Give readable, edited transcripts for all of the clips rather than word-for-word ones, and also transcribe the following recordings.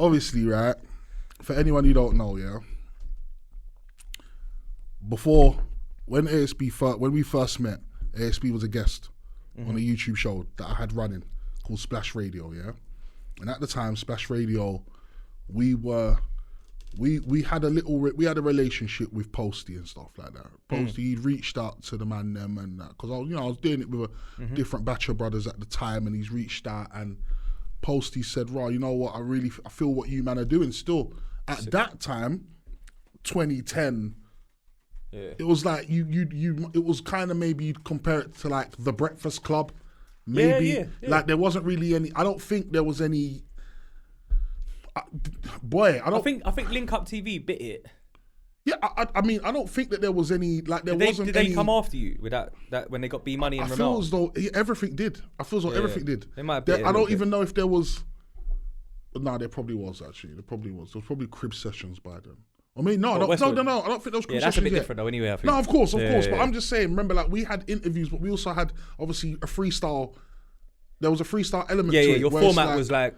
obviously, right, for anyone who don't know, yeah, before, when we first met, ASB was a guest on a YouTube show that I had running called Splash Radio, yeah? And at the time, Splash Radio, we had a relationship with Posty and stuff like that. Posty, he'd reached out to the man them and that, because I was doing it with a different batch of brothers at the time, and he's reached out, and Posty said, "Raw, you know what? I feel what you man are doing still." At that time, 2010. Yeah. It was like it was kind of, maybe you'd compare it to like The Breakfast Club, maybe. Yeah. Like there wasn't really any. I don't think there was any. I think Link Up TV bit it. Yeah, I mean, I don't think that there was any, like, there wasn't. Did they come after you with that when they got B Money and Ronaldo? I feel as though everything did. Everything did. They might have. I don't even know if there was. No, there probably was actually. There was probably crib sessions by then. I mean, no. I don't think those. Yeah, that's a bit different though. Anyway, I think. No, of course. But I'm just saying. Remember, like, we had interviews, but we also had obviously a freestyle. There was a freestyle element to it. Yeah, your format was like.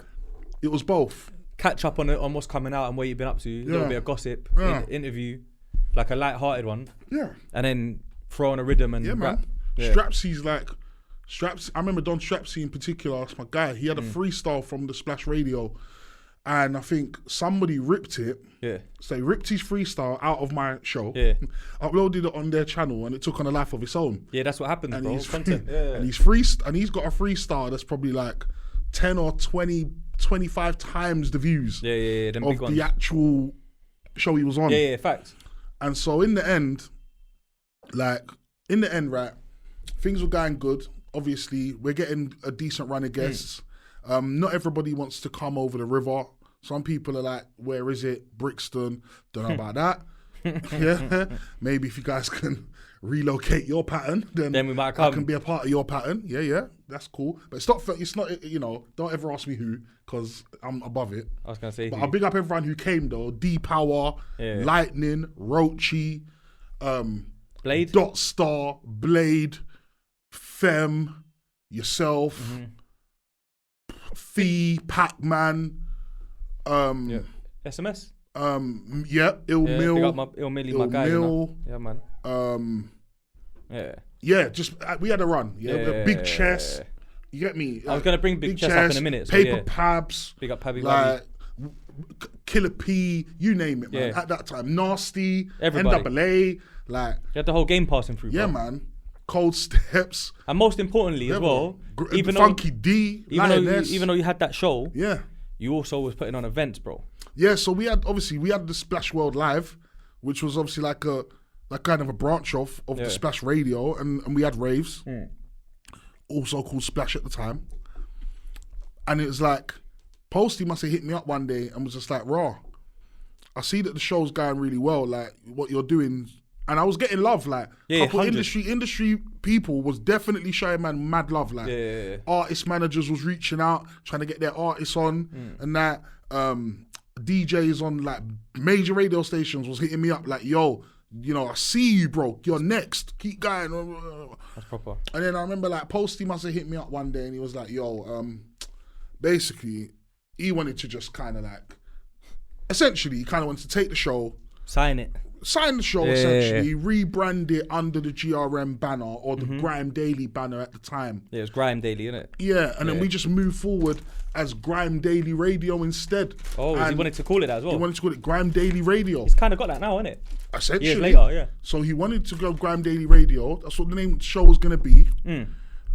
It was both. Catch up on what's coming out and what you've been up to. A little bit of gossip, interview, like a light-hearted one. Yeah. And then throw on a rhythm and rap. Yeah. Strapzy's like. I remember Don Strapzy in particular. That's my guy. He had a freestyle from the Splash Radio. And I think somebody ripped it. Yeah. So he ripped his freestyle out of my show. Yeah. Uploaded it on their channel, and it took on a life of its own. Yeah, that's what happens, and bro. Content. And he's he's got a freestyle that's probably like 10 or 20, 25 times the views. Yeah. Of the actual show he was on. Yeah, facts. And so in the end, right, things were going good. Obviously, we're getting a decent run of guests. Not everybody wants to come over the river. Some people are like, where is it? Brixton. Don't know about that. Yeah. Maybe if you guys can relocate your pattern, then we might come. I can be a part of your pattern. Yeah. That's cool. But it's not, don't ever ask me who, because I'm above it. I was going to say. But I'll big up everyone who came though. D-Power, Lightning, Roachy, Blade, Dot Star, Blade, Fem, yourself, Fee, Pac-Man, SMS. Ill Mill. Big up my Ill Millie, my guy. Yeah, man. Just we had a run. Big Chess. You get me? I was gonna bring Big Chess up in a minute. Paper Pabs. Big up Pabby. Like Killer P. You name it, man. At that time, Nasty. Everybody. NAA. Like you had the whole game passing through. Yeah, bro. Man. Cold Steps. And most importantly as well, even Funky D. Even though you had that show. Yeah. You also was putting on events, bro. Yeah, so we had the Splash World Live, which was obviously like kind of a branch of the Splash Radio, and we had raves, also called Splash at the time. And it was like, Posty must have hit me up one day and was just like, "Raw, I see that the show's going really well, like what you're doing." And I was getting love, like couple industry people was definitely showing man mad love, like artist managers was reaching out, trying to get their artists on, and that DJs on like major radio stations was hitting me up like, "Yo, I see you, bro. You're next. Keep going." That's proper. And then I remember like Posty must have hit me up one day and he was like, "Yo, basically, he wanted to just kind of like, essentially, he kind of wanted to take the show, sign the show, essentially, rebrand it under the GRM banner or the Grime Daily banner at the time. Yeah, it was Grime Daily, innit? Yeah, and then we just moved forward as Grime Daily Radio instead. Oh, he wanted to call it that as well? He wanted to call it Grime Daily Radio. He's kind of got that now, innit? Essentially. Years later, yeah. So he wanted to go Grime Daily Radio. That's what the name of the show was going to be.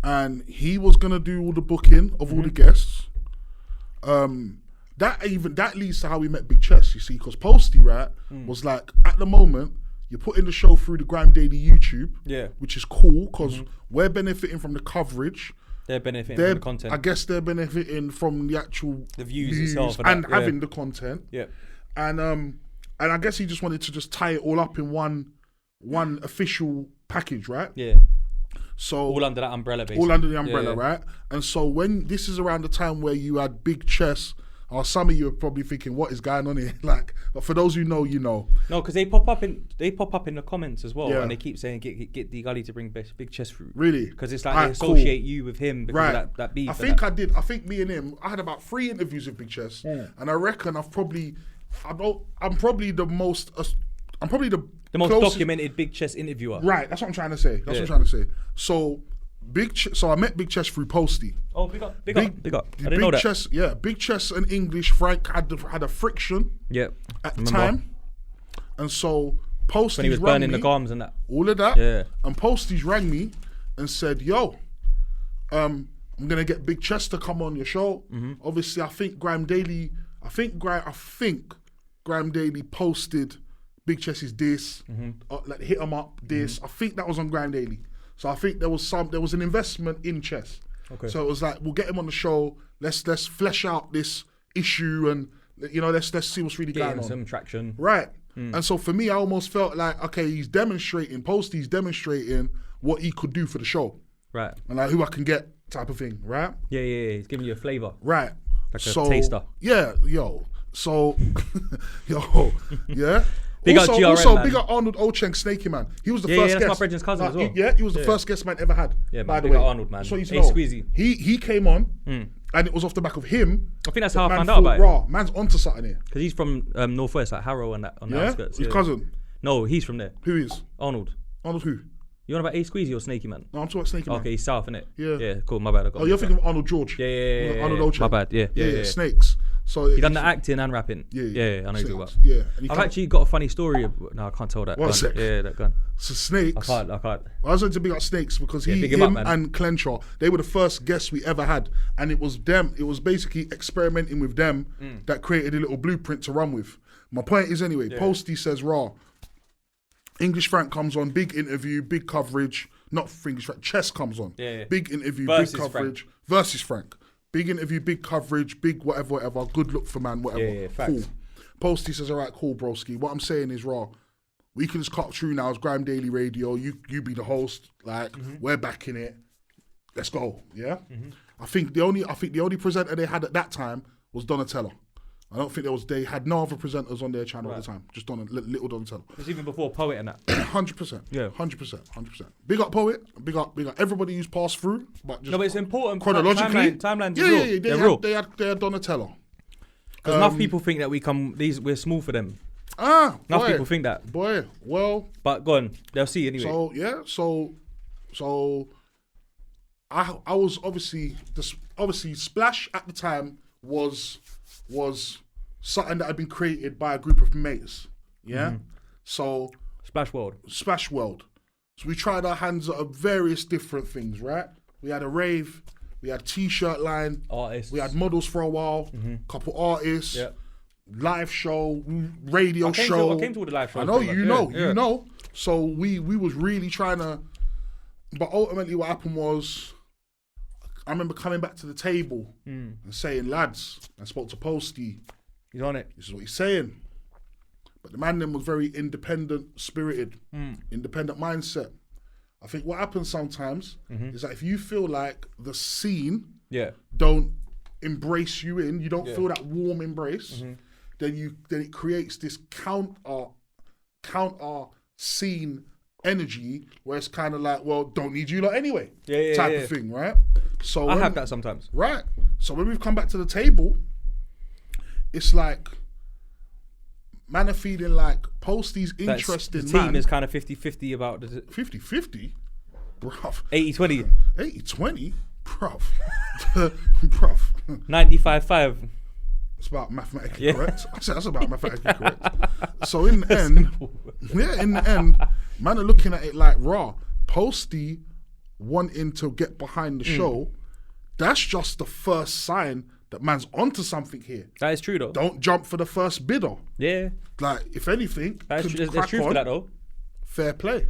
And he was going to do all the booking of all the guests. That leads to how we met Big Chess, you see, because Posty, right, was like, at the moment, you're putting the show through the Grime Daily YouTube, which is cool, because we're benefiting from the coverage. They're benefiting from the content. I guess they're benefiting from the views itself and having the content. Yeah. And I guess he just wanted to just tie it all up in one official package, right? Yeah. So all under that umbrella, basically. All under the umbrella, right? And so when this is around the time where you had Big Chess, Or some of you are probably thinking, what is going on here? Like, but for those who know, you know. No, because they pop up in the comments as well, Yeah. and they keep saying get Dee Gully to bring Big Chest Fruit. Really? Because it's like Right, they associate you with him because of that beef. I think me and him, I had about 3 interviews with Big Chest, and I reckon I'm probably the most most documented Big Chest interviewer. Right, that's what I'm trying to say. So so I met Big Chest through Posty. Oh, big up. I didn't know that. Chest, yeah, Big Chest and English Frank had a friction. Yeah, at the time, and so Posty when he was burning the gums and that. All of that. Yeah. And Posty's rang me and said, "Yo, I'm gonna get Big Chest to come on your show. Obviously, I think Grime Daily. I think Grime Daily posted Big Chest's diss, like hit 'em up diss. I think that was on Grime Daily. So I think there was an investment in Chess. Okay. So it was like, we'll get him on the show. Let's flesh out this issue and let's see what's really going on. Some traction. Right. And so for me, I almost felt like, okay, Posty's demonstrating what he could do for the show. Right. And like who I can get type of thing, right? Yeah. He's giving you a flavour. Right. Like a taster. Yeah, So, yeah. Big up GRM, man. Big up Arnold Ocheng, Snakey man. He was the first guest. That's my brethren's cousin as well. He was the first guest man ever had. Yeah, by man. the Big way. up Arnold, man. So Squeezy. He came on, and it was off the back of him. I think that's how I found out about it. Man's onto something here. Because he's from Northwest, like Harrow and that on the outskirts. His cousin. No, he's from there. Who is? Arnold. Arnold who? You on about A Squeezy or Snakey man? No, I'm talking about Snakey man. Okay, he's south, innit? Yeah. Yeah, cool. My bad. You're thinking of Arnold George. Yeah. Arnold Ocheng. My bad. Yeah. Snakes. So he done the acting and rapping. Yeah. I know you're about. Yeah. I've actually got a funny story. No, I can't tell that. One sec. Yeah, that gun. So Snakes. I can't. I was going to big up Snakes because him and Clenshaw, they were the first guests we ever had, and it was them. It was basically experimenting with them that created a little blueprint to run with. My point is anyway. Posty says raw. English Frank comes on, big interview, big coverage. Not English Frank, Chess comes on. Yeah. Big interview, Versus big coverage. Versus Frank. Big interview, big coverage, big whatever. Good look for man, whatever. Yeah, cool. facts. Posty says, all right, cool, broski. What I'm saying is raw. We can just cut through now. It's Grime Daily Radio. You be the host. Like we're back in it. Let's go. Yeah. I think the only presenter they had at that time was Donatello. I don't think they had no other presenters on their channel at the time. Just little Donatello. It's even before Poet and that. 100%. Yeah. 100%. Big up Poet. Big up everybody who's passed through. But it's important. Chronologically. Timelines Yeah. they're real. They had Donatello. Because enough people think that we're small for them. Enough people think that. Boy, well. But go on. They'll see anyway. So, yeah. So I was obviously Splash at the time was something that had been created by a group of mates. Yeah. So Splash World. So we tried our hands at various different things, right? We had a rave, we had t-shirt line, artists. We had models for a while, couple artists, live show, radio show. I came to all the live shows. I know, you know. So we was really trying to, but ultimately what happened was, I remember coming back to the table and saying, lads, I spoke to Posty. He's on it. This is what he's saying. But the man then was very independent spirited, independent mindset. I think what happens sometimes is that if you feel like the scene don't embrace you you don't feel that warm embrace, then it creates this counter scene energy where it's kind of like, well, don't need you lot anyway, type of thing, right? So I have that sometimes. Right. So when we've come back to the table, it's like man are feeling like Posty's interested. The team is kind of 50-50 about 50-50? Bruv. 80-20. 80-20? Bruv. Bruv. 95-5. It's about mathematically correct. I said that's about mathematically correct. So in the end, man are looking at it like raw. Posty wanting to get behind the show, that's just the first sign that man's onto something here. That is true though. Don't jump for the first bidder. Yeah. Like, if anything, there's truth to that though. Fair play.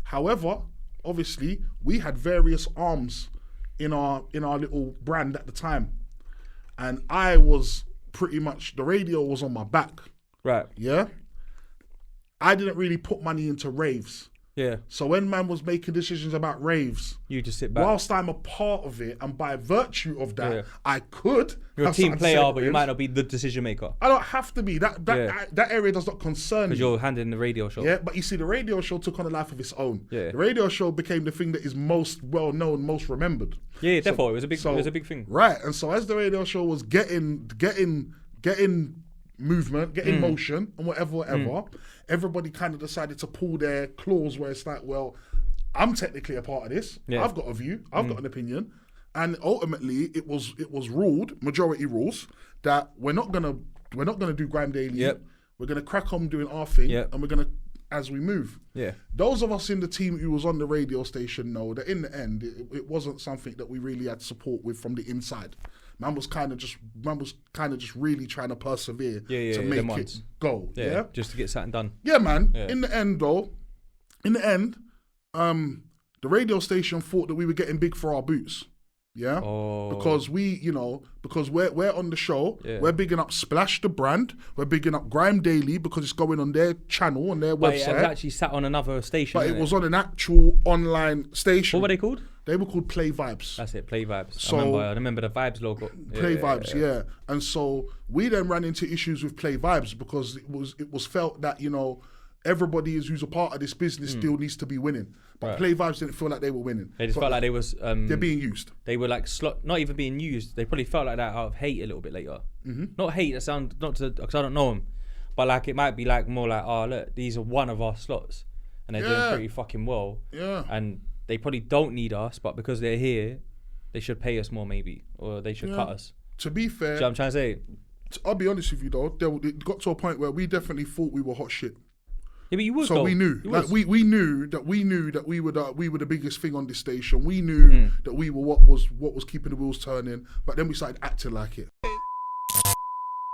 However, obviously, we had various arms in our little brand at the time. And I was pretty much, the radio was on my back. Right. Yeah? I didn't really put money into raves. Yeah. So when man was making decisions about raves, you just sit back. Whilst I'm a part of it, and by virtue of that, I could. You're a team player, but you might not be the decision maker. I don't have to be. That area does not concern me. Because you're handling the radio show. Yeah, but you see, the radio show took on a life of its own. Yeah. The radio show became the thing that is most well known, most remembered. Yeah, therefore it was a big thing. Right, and so as the radio show was getting movement, getting motion, and whatever, everybody kind of decided to pull their claws where it's like, well, I'm technically a part of this. Yeah. I've got a view. I've got an opinion. And ultimately, it was ruled, majority rules, that we're not gonna do Grime Daily. Yep. We're gonna crack on doing our thing, and we're gonna, as we move. Yeah. Those of us in the team who was on the radio station know that in the end, it wasn't something that we really had support with from the inside. Man was kind of just really trying to persevere to make it go. Yeah, just to get something done. Yeah, man. Yeah. In the end, the radio station thought that we were getting big for our boots. Yeah, because we're on the show. Yeah. We're bigging up Splash the brand. We're bigging up Grime Daily because it's going on their channel on their website. It was actually sat on another station. But it was on an actual online station. What were they called? They were called Play Vibes. That's it, Play Vibes. So, I remember the Vibes logo. Play Vibes, yeah. And so we then ran into issues with Play Vibes because it was felt that, everybody who's a part of this business still needs to be winning. But Play Vibes didn't feel like they were winning. They just felt like they was... they're being used. They were like, not even being used. They probably felt like that out of hate a little bit later. Mm-hmm. Not hate, because I don't know them. But like it might be like more like, oh, look, these are one of our slots. And they're doing pretty fucking well. Yeah. And they probably don't need us, but because they're here, they should pay us more maybe. Or they should cut us. To be fair... Do you know what I'm trying to say? I'll be honest with you though, it got to a point where we definitely thought we were hot shit. Yeah, but you was. So we knew, we knew that we were the biggest thing on this station. We knew that we were what was keeping the wheels turning. But then we started acting like it.